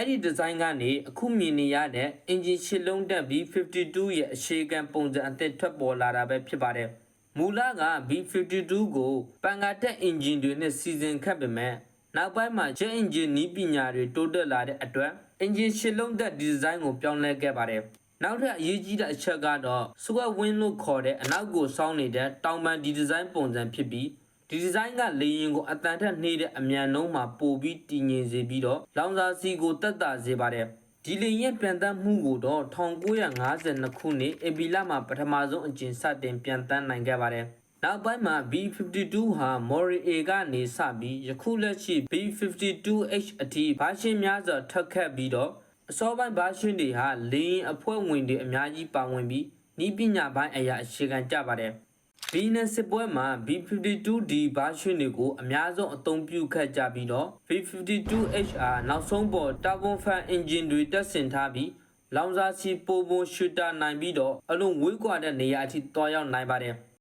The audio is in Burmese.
အဲ့ဒီဒီဇိုင်းကနေအခုမြင်နေရတဲ့အင်ဂျင်ရှစ်လုံးတက် B52 ရဲ့အခြေခံပုံစံအသစ်ထွက်ပေါ်လာတာပဲဖြစ်ပါတယ်မူလက B52 ကိုပန်ကာတက်အင်ဂျင်တွေနဲ့စီစဉ်ခတ်ပေမဲ့နောက်ပိုင်းမှာ jet engine နည်းပညာတွေတိုးတက်လာတဲ့အတွက်အင်ဂျင်ရှစ်လုံးတက်ဒီဇိုင်းကိုပြောင်းလဲခဲ့ပါတယ်နောက်ထပ်အရေးကြီးတဲ့အချက်ကတော့ swept wing လို့ခေါ်တဲ့အနောက်ကိုစောင်းနေတဲ့တောင်ပန်ဒီဇိုင်းပုံစံဖြစ်ပြီးဒီဒီဇိုင်းကလေယာဉ်ကိုအတန်ထက်နှေးတဲ့အမြန်နှုန်းမှာပိုပြီးတည်ငြိမ်စေပြီးတော့လောင်စာဆီကိုတက်တာစေပါတယ်ဒီလေယာဉ်ပြန်တမ်းမှုကိုတော့1952ခုနှစ်ဧပြီလမှာပထမဆုံးအကြိမ်စတင်ပြန်တမ်းနိုင်ခဲ့ပါတယ်နောက်ပိုင်းမှာ B52 ဟာ Mori-A ကနေစပြီးယခုလက်ရှိ B52H အထိဘာရှင်းများစွာထပ်ခတ်ပြီးတော့အစောပိုင်းဘာရှင်းတွေဟာလေယာဉ်အဖွဲ့ဝင်တွေအများကြီးပါဝင်ပြီးနည်းပညာပိုင်းအရာအခြေခံကြပါတယ်ဘီနဲ့စစ်ပွဲမှာ B52D ဘာရှင်းတွေကိုအများဆုံးအသုံးပြုခဲ့ကြပြီးတော့ B52HR နောက်ဆုံးပေါ် Turbofan Fan Engine တွေတက်ဆင်ထားပြီးလောင်စာဆီပိုမိုရှူတာနိုင်ပြီးတော့အလွန်ဝေးကွာတဲ့နေရာအထိတွားရောက်နိုင်ပါတယ်